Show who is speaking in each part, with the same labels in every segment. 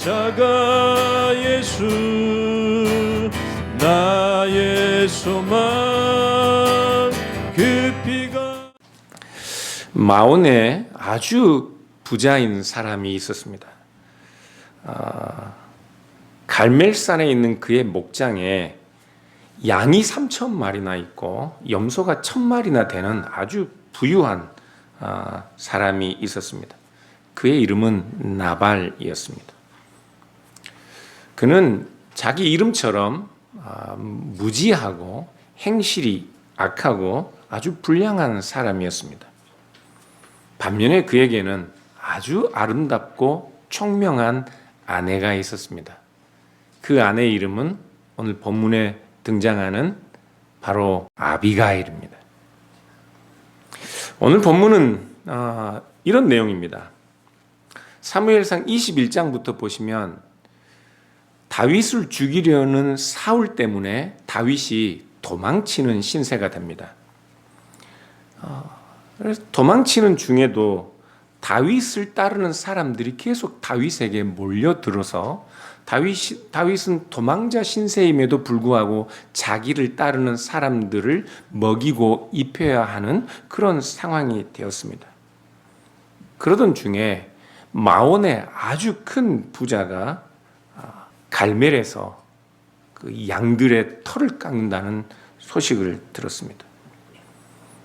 Speaker 1: 십자가 예수 나의 소망 그 피가.
Speaker 2: 마온에 아주 부자인 사람이 있었습니다. 갈멜산에 있는 그의 목장에 양이 3,000마리나 있고 염소가 1,000마리나 되는 아주 부유한 사람이 있었습니다. 그의 이름은 나발이었습니다. 그는 자기 이름처럼 무지하고 행실이 악하고 아주 불량한 사람이었습니다. 반면에 그에게는 아주 아름답고 총명한 아내가 있었습니다. 그 아내의 이름은 오늘 본문에 등장하는 바로 아비가일입니다. 오늘 본문은 이런 내용입니다. 사무엘상 21장부터 보시면 다윗을 죽이려는 사울 때문에 다윗이 도망치는 신세가 됩니다. 그래서 도망치는 중에도 다윗을 따르는 사람들이 계속 다윗에게 몰려들어서 다윗은 도망자 신세임에도 불구하고 자기를 따르는 사람들을 먹이고 입혀야 하는 그런 상황이 되었습니다. 그러던 중에 마온의 아주 큰 부자가 갈멜에서 그 양들의 털을 깎는다는 소식을 들었습니다.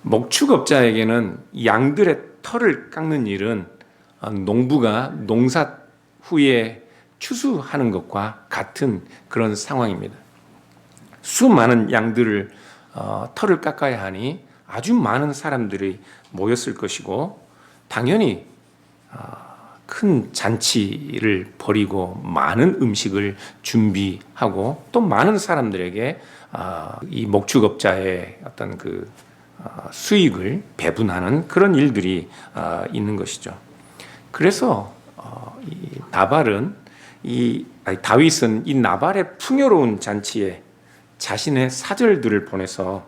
Speaker 2: 목축업자에게는 양들의 털을 깎는 일은 농부가 농사 후에 추수하는 것과 같은 그런 상황입니다. 수많은 양들을 털을 깎아야 하니 아주 많은 사람들이 모였을 것이고 당연히 큰 잔치를 벌이고 많은 음식을 준비하고 또 많은 사람들에게 이 목축업자의 어떤 그 수익을 배분하는 그런 일들이 있는 것이죠. 그래서 다윗은 이 나발의 풍요로운 잔치에 자신의 사절들을 보내서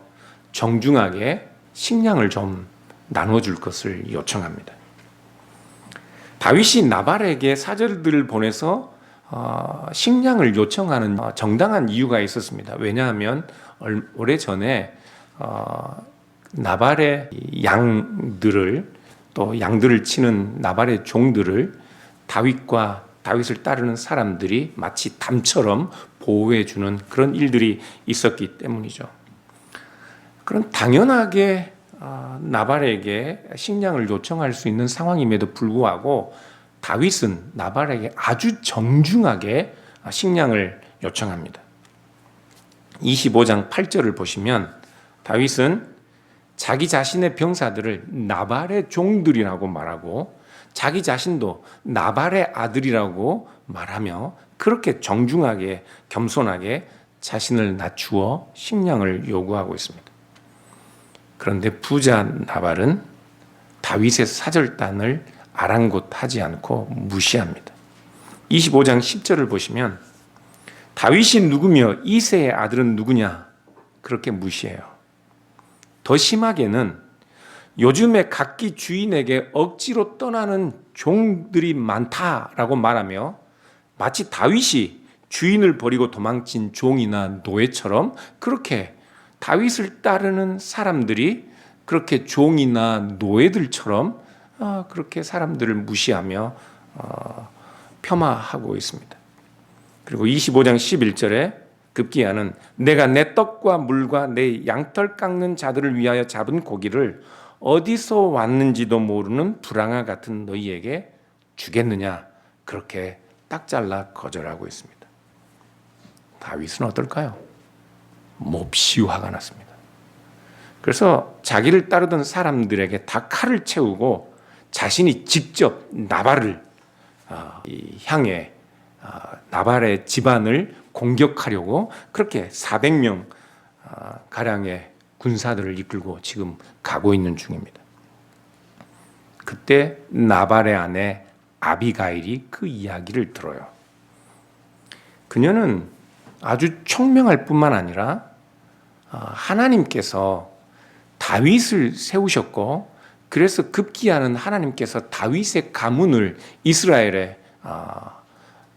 Speaker 2: 정중하게 식량을 좀 나눠줄 것을 요청합니다. 다윗이 나발에게 사절들을 보내서 식량을 요청하는 정당한 이유가 있었습니다. 왜냐하면 오래전에 나발의 양들을 또 양들을 치는 나발의 종들을 다윗을 따르는 사람들이 마치 담처럼 보호해 주는 그런 일들이 있었기 때문이죠. 그럼 당연하게 나발에게 식량을 요청할 수 있는 상황임에도 불구하고 다윗은 나발에게 아주 정중하게 식량을 요청합니다. 25장 8절을 보시면 다윗은 자기 자신의 병사들을 나발의 종들이라고 말하고 자기 자신도 나발의 아들이라고 말하며 그렇게 정중하게 겸손하게 자신을 낮추어 식량을 요구하고 있습니다. 그런데 부자 나발은 다윗의 사절단을 아랑곳하지 않고 무시합니다. 25장 10절을 보시면 다윗이 누구며 이새의 아들은 누구냐 그렇게 무시해요. 더 심하게는 요즘에 각기 주인에게 억지로 떠나는 종들이 많다라고 말하며 마치 다윗이 주인을 버리고 도망친 종이나 노예처럼 그렇게 다윗을 따르는 사람들이 그렇게 종이나 노예들처럼 그렇게 사람들을 무시하며 폄하하고 있습니다. 그리고 25장 11절에 급기야는 내가 내 떡과 물과 내 양털 깎는 자들을 위하여 잡은 고기를 어디서 왔는지도 모르는 불황아 같은 너희에게 주겠느냐 그렇게 딱 잘라 거절하고 있습니다. 다윗은 어떨까요? 몹시 화가 났습니다. 그래서 자기를 따르던 사람들에게 다 칼을 채우고 자신이 직접 나발을 향해 나발의 집안을 공격하려고 그렇게 400명 가량의 군사들을 이끌고 지금 가고 있는 중입니다. 그때 나발의 아내 아비가일이 그 이야기를 들어요. 그녀는 아주 총명할 뿐만 아니라 하나님께서 다윗을 세우셨고 그래서 급기야는 하나님께서 다윗의 가문을 이스라엘에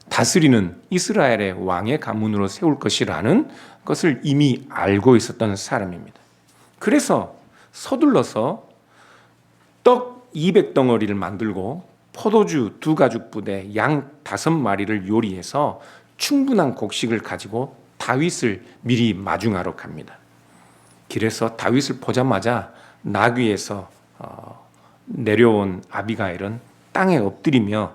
Speaker 2: 다스리는 이스라엘의 왕의 가문으로 세울 것이라는 것을 이미 알고 있었던 사람입니다. 그래서 서둘러서 떡 200덩어리를 만들고 포도주 2가죽 부대, 양 5마리를 요리해서 충분한 곡식을 가지고 다윗을 미리 마중하러 갑니다. 길에서 다윗을 보자마자 나귀에서 내려온 아비가일은 땅에 엎드리며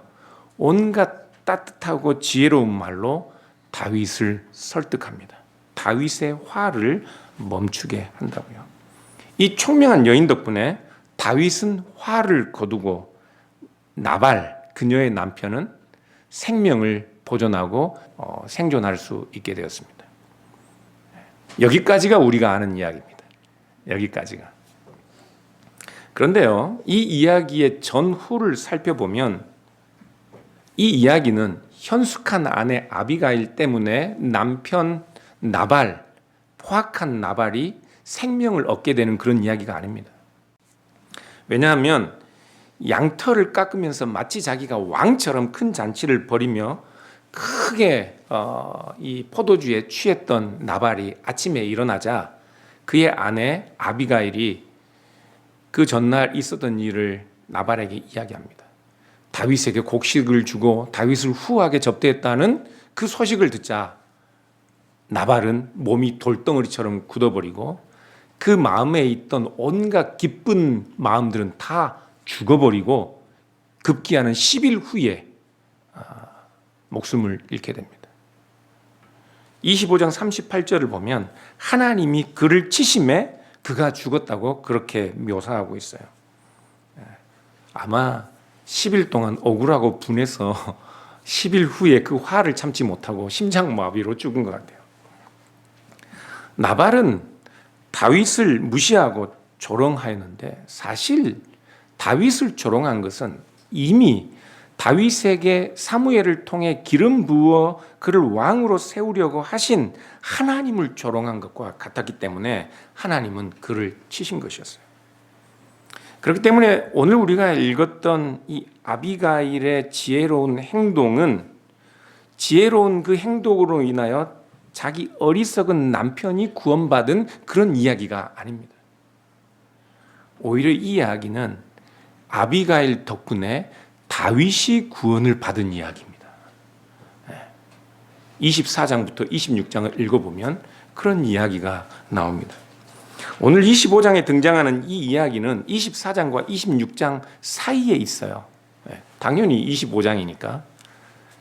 Speaker 2: 온갖 따뜻하고 지혜로운 말로 다윗을 설득합니다. 다윗의 화를 멈추게 한다고요. 이 총명한 여인 덕분에 다윗은 화를 거두고 나발, 그녀의 남편은 생명을 보존하고 생존할 수 있게 되었습니다. 여기까지가 우리가 아는 이야기입니다. 여기까지가. 그런데요, 이 이야기의 전후를 살펴보면 이 이야기는 현숙한 아내 아비가일 때문에 남편 나발, 포악한 나발이 생명을 얻게 되는 그런 이야기가 아닙니다. 왜냐하면 양털을 깎으면서 마치 자기가 왕처럼 큰 잔치를 벌이며 크게 이 포도주에 취했던 나발이 아침에 일어나자 그의 아내 아비가일이 그 전날 있었던 일을 나발에게 이야기합니다. 다윗에게 곡식을 주고 다윗을 후하게 접대했다는 그 소식을 듣자 나발은 몸이 돌덩어리처럼 굳어버리고 그 마음에 있던 온갖 기쁜 마음들은 다 죽어버리고 급기야는 10일 후에 목숨을 잃게 됩니다. 25장 38절을 보면 하나님이 그를 치심에 그가 죽었다고 그렇게 묘사하고 있어요. 아마 10일 동안 억울하고 분해서 10일 후에 그 화를 참지 못하고 심장마비로 죽은 것 같아요. 나발은 다윗을 무시하고 조롱하였는데 사실 다윗을 조롱한 것은 이미 다윗에게 사무엘을 통해 기름 부어 그를 왕으로 세우려고 하신 하나님을 조롱한 것과 같았기 때문에 하나님은 그를 치신 것이었어요. 그렇기 때문에 오늘 우리가 읽었던 이 아비가일의 지혜로운 행동은 지혜로운 그 행동으로 인하여 자기 어리석은 남편이 구원받은 그런 이야기가 아닙니다. 오히려 이 이야기는 아비가일 덕분에 다윗이 구원을 받은 이야기입니다. 24장부터 26장을 읽어보면 그런 이야기가 나옵니다. 오늘 25장에 등장하는 이 이야기는 24장과 26장 사이에 있어요. 당연히 25장이니까.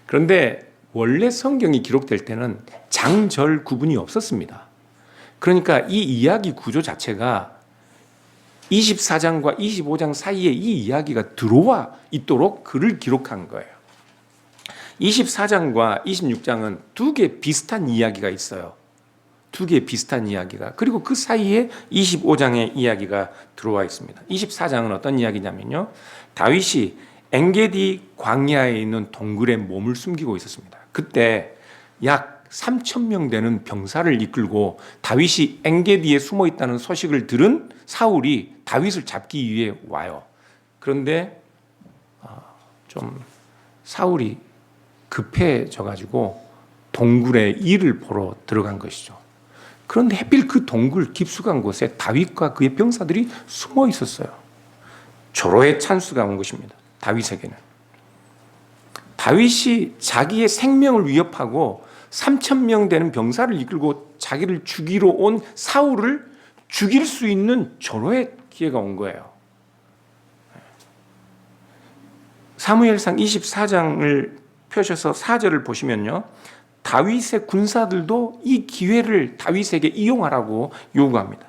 Speaker 2: 그런데 원래 성경이 기록될 때는 장절 구분이 없었습니다. 그러니까 이 이야기 구조 자체가 24장과 25장 사이에 이 이야기가 들어와 있도록 글을 기록한 거예요. 24장과 26장은 두 개 비슷한 이야기가 있어요. 두 개 비슷한 이야기가. 그리고 그 사이에 25장의 이야기가 들어와 있습니다. 24장은 어떤 이야기냐면요. 다윗이 엔게디 광야에 있는 동굴에 몸을 숨기고 있었습니다. 그때 약 3,000명 되는 병사를 이끌고 다윗이 엔게디에 숨어 있다는 소식을 들은 사울이 다윗을 잡기 위해 와요. 그런데 좀 사울이 급해져가지고 동굴에 이를 보러 들어간 것이죠. 그런데 하필 그 동굴 깊숙한 곳에 다윗과 그의 병사들이 숨어 있었어요. 조로의 찬수가 온 것입니다. 다윗에게는. 다윗이 자기의 생명을 위협하고 3,000명 되는 병사를 이끌고 자기를 죽이러 온 사울을 죽일 수 있는 절호의 기회가 온 거예요. 사무엘상 24장을 펴셔서 4절을 보시면요. 다윗의 군사들도 이 기회를 다윗에게 이용하라고 요구합니다.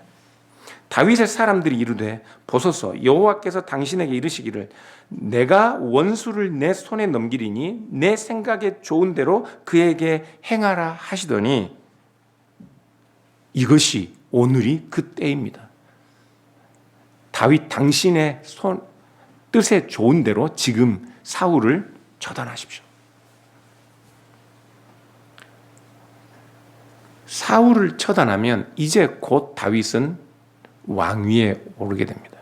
Speaker 2: 다윗의 사람들이 이르되 보소서 여호와께서 당신에게 이르시기를 내가 원수를 내 손에 넘기리니 내 생각에 좋은 대로 그에게 행하라 하시더니 이것이 오늘이 그 때입니다. 다윗 당신의 뜻에 좋은 대로 지금 사울을 처단하십시오. 사울을 처단하면 이제 곧 다윗은 왕위에 오르게 됩니다.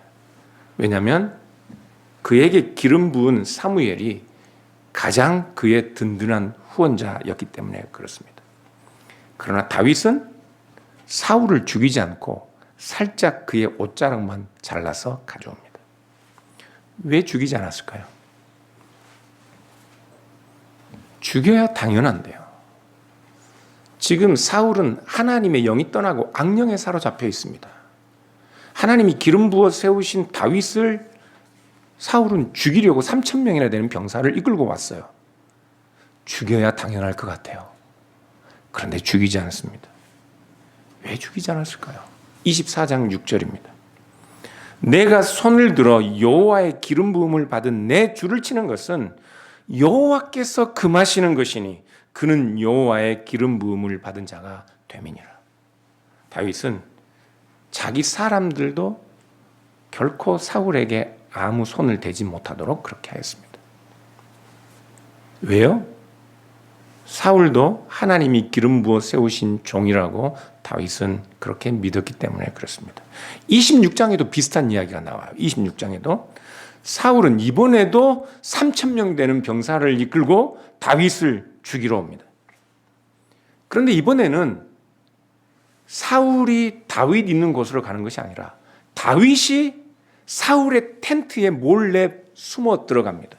Speaker 2: 왜냐하면 그에게 기름 부은 사무엘이 가장 그의 든든한 후원자였기 때문에 그렇습니다. 그러나 다윗은 사울을 죽이지 않고 살짝 그의 옷자락만 잘라서 가져옵니다. 왜 죽이지 않았을까요? 죽여야 당연한데요. 지금 사울은 하나님의 영이 떠나고 악령에 사로잡혀 있습니다. 하나님이 기름 부어 세우신 다윗을 사울은 죽이려고 3,000명이나 되는 병사를 이끌고 왔어요. 죽여야 당연할 것 같아요. 그런데 죽이지 않았습니다. 왜 죽이지 않았을까요? 24장 6절입니다. 내가 손을 들어 여호와의 기름 부음을 받은 내 주를 치는 것은 여호와께서 금하시는 것이니 그는 여호와의 기름 부음을 받은 자가 됨이니라. 다윗은 자기 사람들도 결코 사울에게 아무 손을 대지 못하도록 그렇게 하였습니다. 왜요? 사울도 하나님이 기름 부어 세우신 종이라고 다윗은 그렇게 믿었기 때문에 그렇습니다. 26장에도 비슷한 이야기가 나와요. 26장에도 사울은 이번에도 3,000명 되는 병사를 이끌고 다윗을 죽이러 옵니다. 그런데 이번에는 사울이 다윗 있는 곳으로 가는 것이 아니라 다윗이 사울의 텐트에 몰래 숨어 들어갑니다.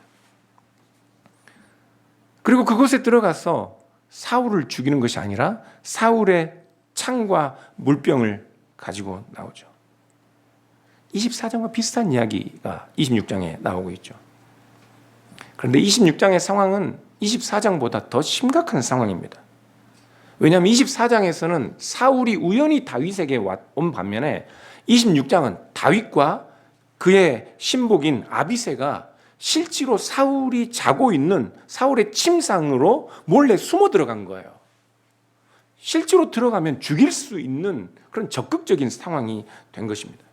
Speaker 2: 그리고 그곳에 들어가서 사울을 죽이는 것이 아니라 사울의 창과 물병을 가지고 나오죠. 24장과 비슷한 이야기가 26장에 나오고 있죠. 그런데 26장의 상황은 24장보다 더 심각한 상황입니다. 왜냐하면 24장에서는 사울이 우연히 다윗에게 온 반면에 26장은 다윗과 그의 신복인 아비새가 실제로 사울이 자고 있는 사울의 침상으로 몰래 숨어 들어간 거예요. 실제로 들어가면 죽일 수 있는 그런 적극적인 상황이 된 것입니다.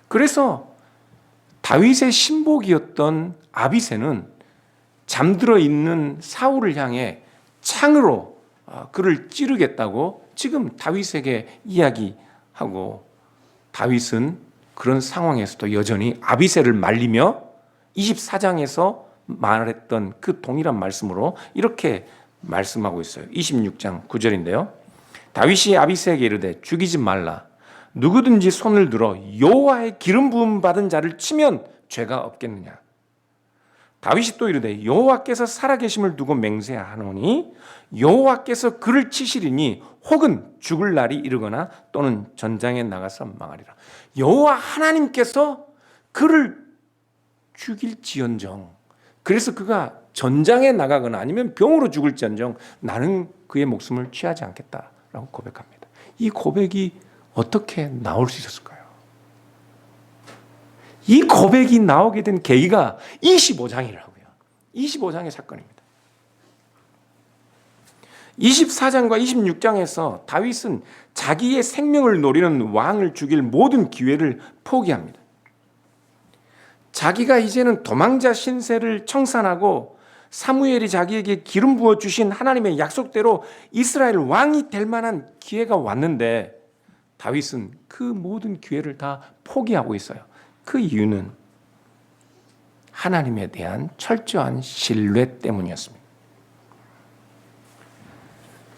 Speaker 2: 그래서 다윗의 신복이었던 아비새는 잠들어 있는 사울을 향해 창으로 그를 찌르겠다고 지금 다윗에게 이야기하고, 다윗은 그런 상황에서도 여전히 아비새를 말리며 24장에서 말했던 그 동일한 말씀으로 이렇게 말씀하고 있어요. 26장 9절인데요. 다윗이 아비새에게 이르되 죽이지 말라. 누구든지 손을 들어 여호와의 기름 부음 받은 자를 치면 죄가 없겠느냐. 다윗이 또 이르되 여호와께서 살아계심을 두고 맹세하노니 여호와께서 그를 치시리니 혹은 죽을 날이 이르거나 또는 전장에 나가서 망하리라. 여호와 하나님께서 그를 죽일지언정, 그래서 그가 전장에 나가거나 아니면 병으로 죽을지언정 나는 그의 목숨을 취하지 않겠다라고 고백합니다. 이 고백이 어떻게 나올 수 있었을까요? 이 고백이 나오게 된 계기가 25장이라고요. 25장의 사건입니다. 24장과 26장에서 다윗은 자기의 생명을 노리는 왕을 죽일 모든 기회를 포기합니다. 자기가 이제는 도망자 신세를 청산하고 사무엘이 자기에게 기름 부어 주신 하나님의 약속대로 이스라엘 왕이 될 만한 기회가 왔는데 다윗은 그 모든 기회를 다 포기하고 있어요. 그 이유는 하나님에 대한 철저한 신뢰 때문이었습니다.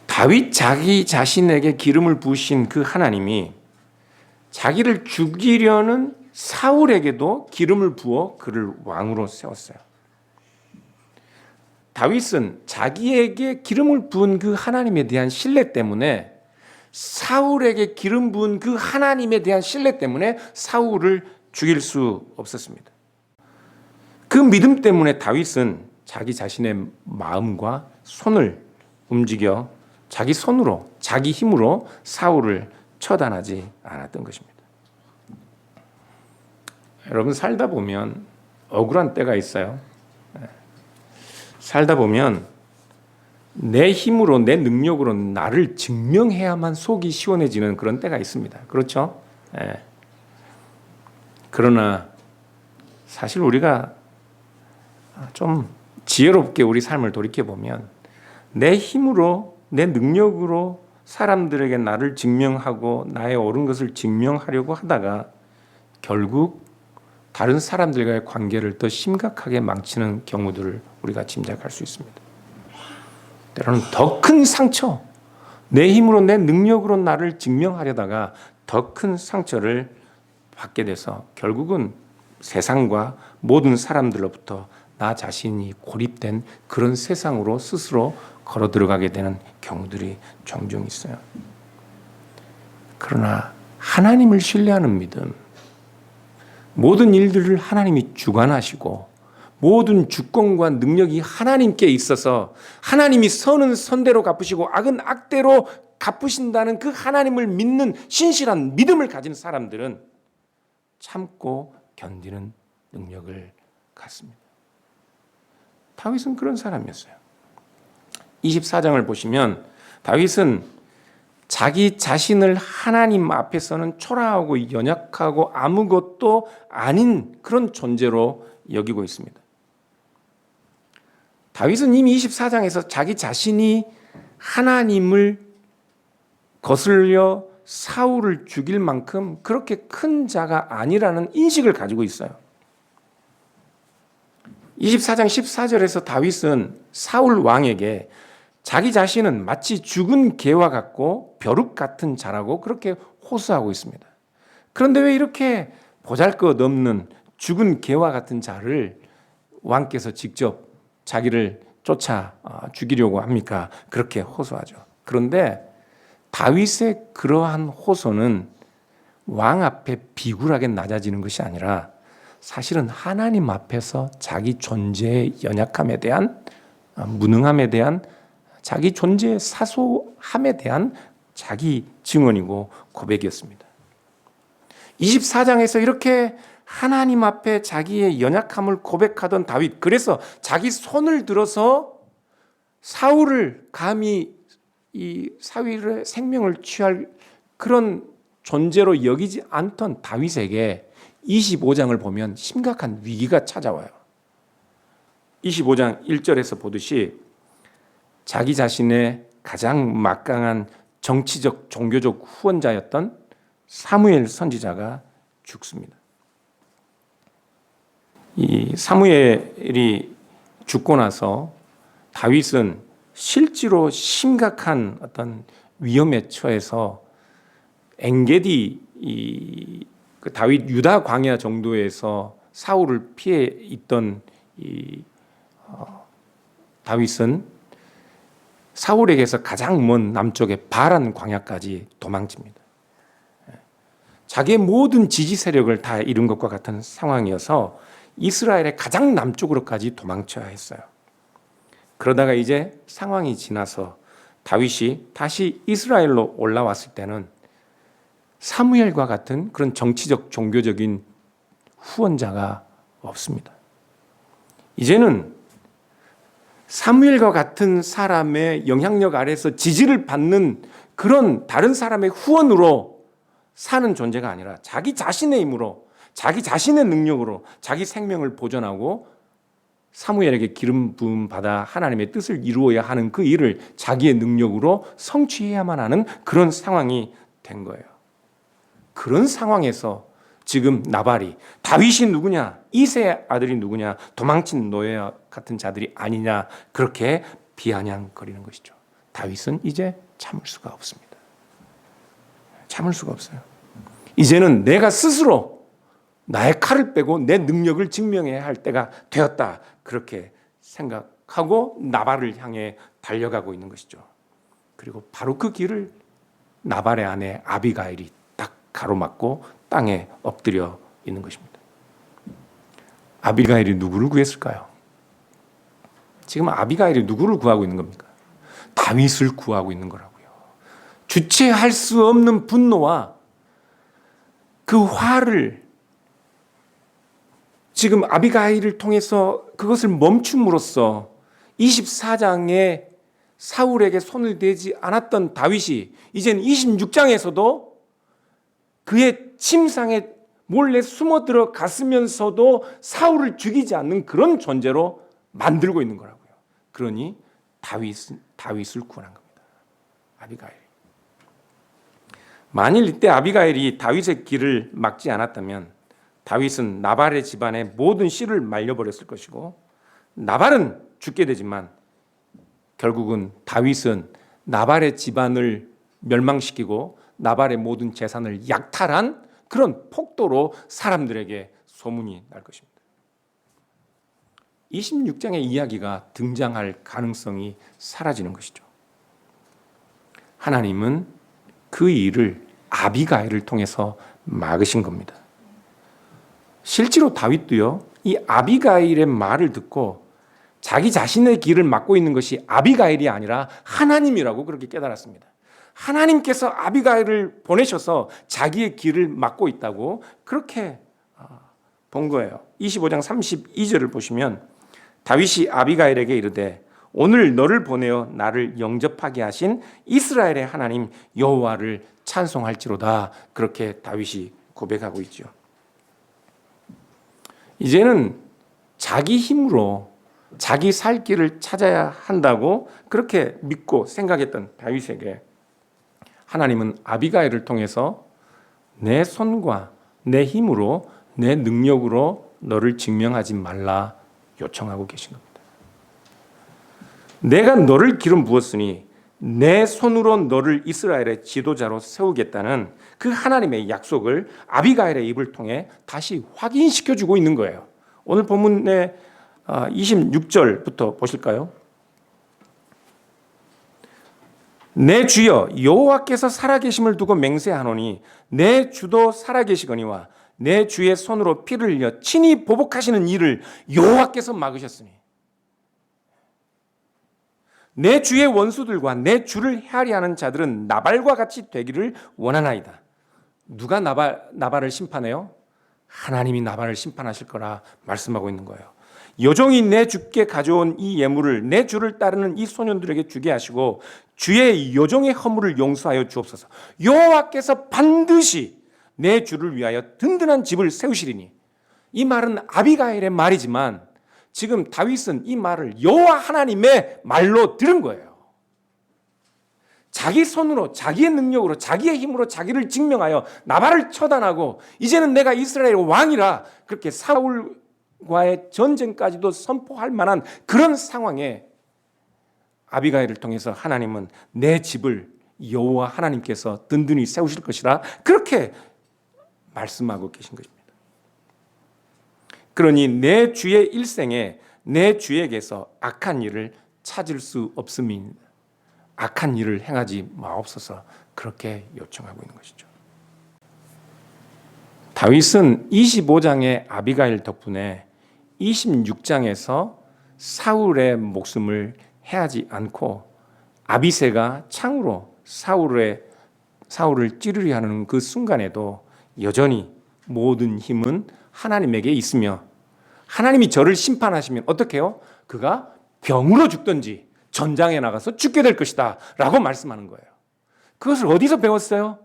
Speaker 2: 다윗 자기 자신에게 기름을 부으신 그 하나님이 자기를 죽이려는 사울에게도 기름을 부어 그를 왕으로 세웠어요. 다윗은 자기에게 기름을 부은 그 하나님에 대한 신뢰 때문에, 사울에게 기름 부은 그 하나님에 대한 신뢰 때문에 사울을 죽일 수 없었습니다. 그 믿음 때문에 다윗은 자기 자신의 마음과 손을 움직여 자기 손으로, 자기 힘으로 사울을 처단하지 않았던 것입니다. 여러분, 살다 보면 억울한 때가 있어요. 살다 보면 내 힘으로, 내 능력으로 나를 증명해야만 속이 시원해지는 그런 때가 있습니다. 그렇죠? 그러나 사실 우리가 좀 지혜롭게 우리 삶을 돌이켜보면 내 힘으로, 내 능력으로 사람들에게 나를 증명하고 나의 옳은 것을 증명하려고 하다가 결국 다른 사람들과의 관계를 더 심각하게 망치는 경우들을 우리가 짐작할 수 있습니다. 때로는 더 큰 상처, 내 힘으로 내 능력으로 나를 증명하려다가 더 큰 상처를 받게 돼서 결국은 세상과 모든 사람들로부터 나 자신이 고립된 그런 세상으로 스스로 걸어 들어가게 되는 경우들이 종종 있어요. 그러나 하나님을 신뢰하는 믿음, 모든 일들을 하나님이 주관하시고 모든 주권과 능력이 하나님께 있어서 하나님이 선은 선대로 갚으시고 악은 악대로 갚으신다는 그 하나님을 믿는 신실한 믿음을 가진 사람들은 참고 견디는 능력을 갖습니다. 다윗은 그런 사람이었어요. 24장을 보시면 다윗은 자기 자신을 하나님 앞에서는 초라하고 연약하고 아무것도 아닌 그런 존재로 여기고 있습니다. 다윗은 이미 24장에서 자기 자신이 하나님을 거슬려 사울을 죽일 만큼 그렇게 큰 자가 아니라는 인식을 가지고 있어요. 24장 14절에서 다윗은 사울 왕에게 자기 자신은 마치 죽은 개와 같고 벼룩 같은 자라고 그렇게 호소하고 있습니다. 그런데 왜 이렇게 보잘것없는 죽은 개와 같은 자를 왕께서 직접 자기를 쫓아 죽이려고 합니까? 그렇게 호소하죠. 그런데 다윗의 그러한 호소는 왕 앞에 비굴하게 낮아지는 것이 아니라 사실은 하나님 앞에서 자기 존재의 연약함에 대한 무능함에 대한 자기 존재의 사소함에 대한 자기 증언이고 고백이었습니다. 24장에서 이렇게 하나님 앞에 자기의 연약함을 고백하던 다윗, 그래서 자기 손을 들어서 사울을 감히 이 사울의 생명을 취할 그런 존재로 여기지 않던 다윗에게 25장을 보면 심각한 위기가 찾아와요. 25장 1절에서 보듯이 자기 자신의 가장 막강한 정치적 종교적 후원자였던 사무엘 선지자가 죽습니다. 이 사무엘이 죽고 나서 다윗은 실제로 심각한 어떤 위험에 처해서 엔게디 그 다윗 유다 광야 정도에서 사울을 피해 있던 다윗은 사울에게서 가장 먼 남쪽의 바란 광야까지 도망칩니다. 자기의 모든 지지 세력을 다 잃은 것과 같은 상황이어서 이스라엘의 가장 남쪽으로까지 도망쳐야 했어요. 그러다가 이제 상황이 지나서 다윗이 다시 이스라엘로 올라왔을 때는 사무엘과 같은 그런 정치적 종교적인 후원자가 없습니다. 이제는 사무엘과 같은 사람의 영향력 아래서 지지를 받는 그런 다른 사람의 후원으로 사는 존재가 아니라 자기 자신의 힘으로, 자기 자신의 능력으로 자기 생명을 보존하고 사무엘에게 기름 부음 받아 하나님의 뜻을 이루어야 하는 그 일을 자기의 능력으로 성취해야만 하는 그런 상황이 된 거예요. 그런 상황에서 지금 나발이 다윗이 누구냐, 이새의 아들이 누구냐, 도망친 노예와 같은 자들이 아니냐, 그렇게 비아냥거리는 것이죠. 다윗은 이제 참을 수가 없습니다. 참을 수가 없어요. 이제는 내가 스스로 나의 칼을 빼고 내 능력을 증명해야 할 때가 되었다, 그렇게 생각하고 나발을 향해 달려가고 있는 것이죠. 그리고 바로 그 길을 나발의 아내 아비가일이 딱 가로막고 땅에 엎드려 있는 것입니다. 아비가일이 누구를 구했을까요? 지금 아비가일이 누구를 구하고 있는 겁니까? 다윗을 구하고 있는 거라고요. 주체할 수 없는 분노와 그 화를 지금 아비가일을 통해서 그것을 멈춤으로써 24장에 사울에게 손을 대지 않았던 다윗이 이제는 26장에서도 그의 침상에 몰래 숨어 들어갔으면서도 사울을 죽이지 않는 그런 존재로 만들고 있는 거라고요. 그러니 다윗을 구원한 겁니다. 아비가일. 만일 이때 아비가일이 다윗의 길을 막지 않았다면 다윗은 나발의 집안의 모든 씨를 말려버렸을 것이고 나발은 죽게 되지만 결국은 다윗은 나발의 집안을 멸망시키고 나발의 모든 재산을 약탈한 그런 폭도로 사람들에게 소문이 날 것입니다. 26장의 이야기가 등장할 가능성이 사라지는 것이죠. 하나님은 그 일을 아비가일을 통해서 막으신 겁니다. 실제로 다윗도요, 이 아비가일의 말을 듣고 자기 자신의 길을 막고 있는 것이 아비가일이 아니라 하나님이라고 그렇게 깨달았습니다. 하나님께서 아비가일을 보내셔서 자기의 길을 막고 있다고 그렇게 본 거예요. 25장 32절을 보시면 다윗이 아비가일에게 이르되 오늘 너를 보내어 나를 영접하게 하신 이스라엘의 하나님 여호와를 찬송할지로다. 그렇게 다윗이 고백하고 있죠. 이제는 자기 힘으로 자기 살 길을 찾아야 한다고 그렇게 믿고 생각했던 다윗에게 하나님은 아비가일을 통해서 내 손과 내 힘으로 내 능력으로 너를 증명하지 말라 요청하고 계신 겁니다. 내가 너를 기름 부었으니 내 손으로 너를 이스라엘의 지도자로 세우겠다는 그 하나님의 약속을 아비가일의 입을 통해 다시 확인시켜주고 있는 거예요. 오늘 본문의 26절부터 보실까요? 내 주여 여호와께서 살아계심을 두고 맹세하노니 내 주도 살아계시거니와 내 주의 손으로 피를 흘려 친히 보복하시는 일을 여호와께서 막으셨으니 내 주의 원수들과 내 주를 헤아리 하는 자들은 나발과 같이 되기를 원하나이다. 누가 나발을 심판해요? 하나님이 나발을 심판하실 거라 말씀하고 있는 거예요. 여종이 내 주께 가져온 이 예물을 내 주를 따르는 이 소년들에게 주게 하시고 주의 여종의 허물을 용서하여 주옵소서. 여호와께서 반드시 내 주를 위하여 든든한 집을 세우시리니. 이 말은 아비가일의 말이지만 지금 다윗은 이 말을 여호와 하나님의 말로 들은 거예요. 자기 손으로 자기의 능력으로 자기의 힘으로 자기를 증명하여 나발을 처단하고 이제는 내가 이스라엘의 왕이라 그렇게 사울과의 전쟁까지도 선포할 만한 그런 상황에 아비가일을 통해서 하나님은 내 집을 여호와 하나님께서 든든히 세우실 것이라 그렇게 말씀하고 계신 것입니다. 그러니 내 주의 일생에 내 주에게서 악한 일을 찾을 수 없음이니이다. 악한 일을 행하지 마옵소서 그렇게 요청하고 있는 것이죠. 다윗은 25장의 아비가일 덕분에 26장에서 사울의 목숨을 해하지 않고 아비새가 창으로 사울을 찌르려 하는 그 순간에도 여전히 모든 힘은 하나님에게 있으며 하나님이 저를 심판하시면 어떻게 해요? 그가 병으로 죽든지 전장에 나가서 죽게 될 것이다 라고 말씀하는 거예요. 그것을 어디서 배웠어요?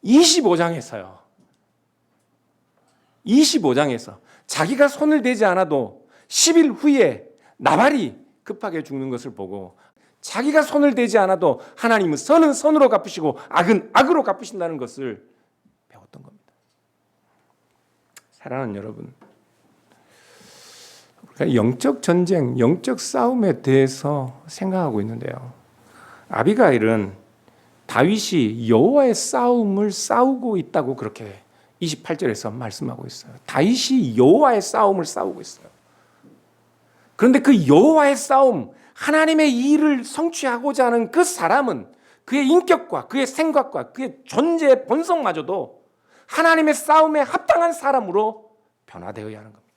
Speaker 2: 25장에서요. 25장에서 자기가 손을 대지 않아도 10일 후에 나발이 급하게 죽는 것을 보고 자기가 손을 대지 않아도 하나님은 선은 선으로 갚으시고 악은 악으로 갚으신다는 것을 배웠던 겁니다. 사랑하는 여러분, 우리가 영적 전쟁, 영적 싸움에 대해서 생각하고 있는데요. 아비가일은 다윗이 여호와의 싸움을 싸우고 있다고 그렇게 28절에서 말씀하고 있어요. 다윗이 여호와의 싸움을 싸우고 있어요. 그런데 그 여호와의 싸움, 하나님의 일을 성취하고자 하는 그 사람은 그의 인격과 그의 생각과 그의 존재의 본성마저도 하나님의 싸움에 합당한 사람으로 변화되어야 하는 겁니다.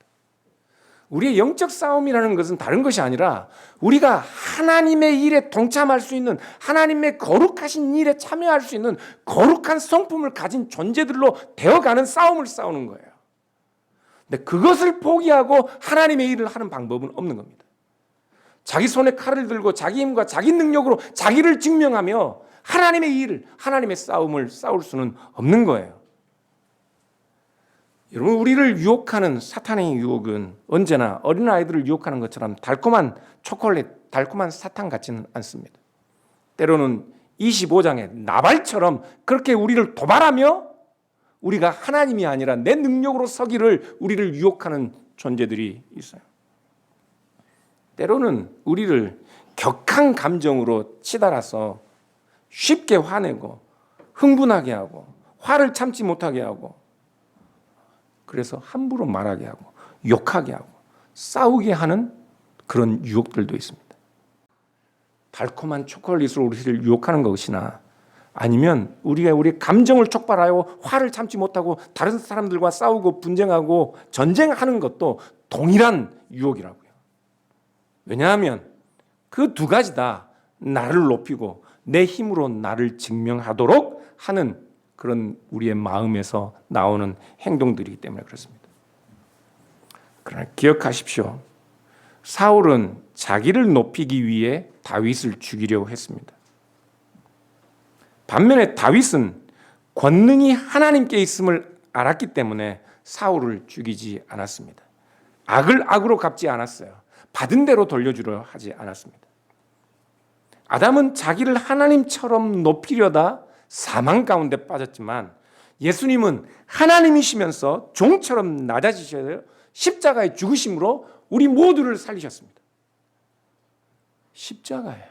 Speaker 2: 우리의 영적 싸움이라는 것은 다른 것이 아니라 우리가 하나님의 일에 동참할 수 있는, 하나님의 거룩하신 일에 참여할 수 있는 거룩한 성품을 가진 존재들로 되어가는 싸움을 싸우는 거예요. 근데 그것을 포기하고 하나님의 일을 하는 방법은 없는 겁니다. 자기 손에 칼을 들고 자기 힘과 자기 능력으로 자기를 증명하며 하나님의 일을, 하나님의 싸움을 싸울 수는 없는 거예요. 여러분, 우리를 유혹하는 사탄의 유혹은 언제나 어린아이들을 유혹하는 것처럼 달콤한 초콜릿, 달콤한 사탕 같지는 않습니다. 때로는 25장의 나발처럼 그렇게 우리를 도발하며 우리가 하나님이 아니라 내 능력으로 서기를 우리를 유혹하는 존재들이 있어요. 때로는 우리를 격한 감정으로 치달아서 쉽게 화내고 흥분하게 하고 화를 참지 못하게 하고 그래서 함부로 말하게 하고 욕하게 하고 싸우게 하는 그런 유혹들도 있습니다. 달콤한 초콜릿으로 우리를 유혹하는 것이나 아니면 우리가 우리의 감정을 촉발하여 화를 참지 못하고 다른 사람들과 싸우고 분쟁하고 전쟁하는 것도 동일한 유혹이라고요. 왜냐하면 그 두 가지 다 나를 높이고 내 힘으로 나를 증명하도록 하는 그런 우리의 마음에서 나오는 행동들이기 때문에 그렇습니다. 그러나 기억하십시오. 사울은 자기를 높이기 위해 다윗을 죽이려고 했습니다. 반면에 다윗은 권능이 하나님께 있음을 알았기 때문에 사울을 죽이지 않았습니다. 악을 악으로 갚지 않았어요. 받은 대로 돌려주려 하지 않았습니다. 아담은 자기를 하나님처럼 높이려다 사망 가운데 빠졌지만 예수님은 하나님이시면서 종처럼 낮아지셔서 십자가의 죽으심으로 우리 모두를 살리셨습니다. 십자가예요.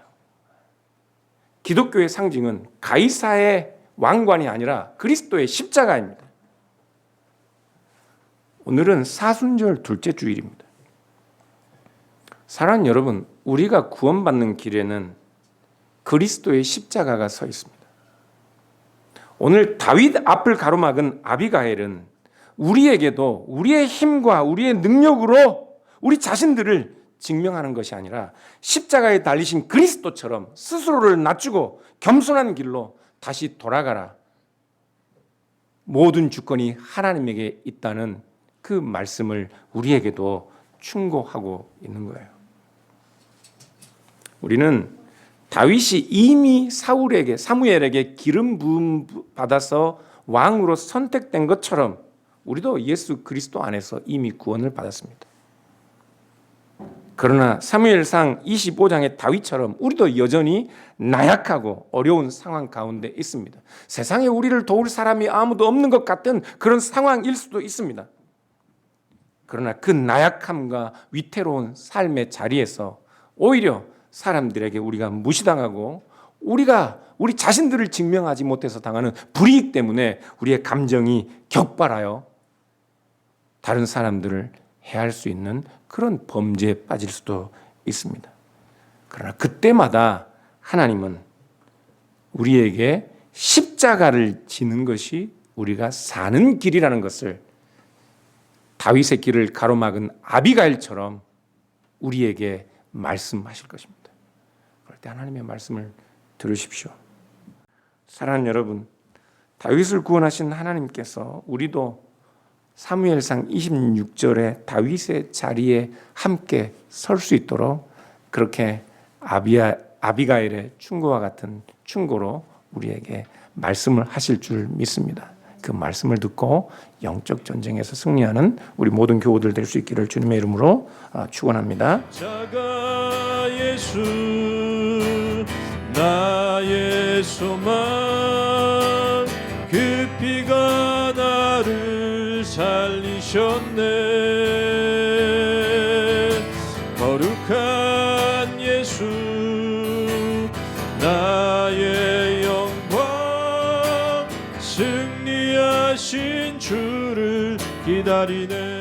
Speaker 2: 기독교의 상징은 가이사의 왕관이 아니라 그리스도의 십자가입니다. 오늘은 사순절 둘째 주일입니다. 사랑하는 여러분, 우리가 구원받는 길에는 그리스도의 십자가가 서 있습니다. 오늘 다윗 앞을 가로막은 아비가일은 우리에게도 우리의 힘과 우리의 능력으로 우리 자신들을 증명하는 것이 아니라 십자가에 달리신 그리스도처럼 스스로를 낮추고 겸손한 길로 다시 돌아가라. 모든 주권이 하나님에게 있다는 그 말씀을 우리에게도 충고하고 있는 거예요. 우리는 다윗이 이미 사무엘에게 기름 부음 받아서 왕으로 선택된 것처럼 우리도 예수 그리스도 안에서 이미 구원을 받았습니다. 그러나 사무엘상 25장의 다윗처럼 우리도 여전히 나약하고 어려운 상황 가운데 있습니다. 세상에 우리를 도울 사람이 아무도 없는 것 같은 그런 상황일 수도 있습니다. 그러나 그 나약함과 위태로운 삶의 자리에서 오히려 사람들에게 우리가 무시당하고 우리 자신들을 증명하지 못해서 당하는 불이익 때문에 우리의 감정이 격발하여 다른 사람들을 해할 수 있는 그런 범죄에 빠질 수도 있습니다. 그러나 그때마다 하나님은 우리에게 십자가를 지는 것이 우리가 사는 길이라는 것을 다윗의 길을 가로막은 아비가일처럼 우리에게 말씀하실 것입니다. 그럴 때 하나님의 말씀을 들으십시오. 사랑하는 여러분, 다윗을 구원하신 하나님께서 우리도 사무엘상 26절에 다윗의 자리에 함께 설 수 있도록 그렇게 아비가일의 충고와 같은 충고로 우리에게 말씀을 하실 줄 믿습니다. 그 말씀을 듣고 영적 전쟁에서 승리하는 우리 모든 교우들 될 수 있기를 주님의 이름으로 축원합니다.
Speaker 1: 자가 예수 나의 소망 그 피가 나를 살리셨네. 거룩한 예수 나의 영광 승리하신 주를 기다리네.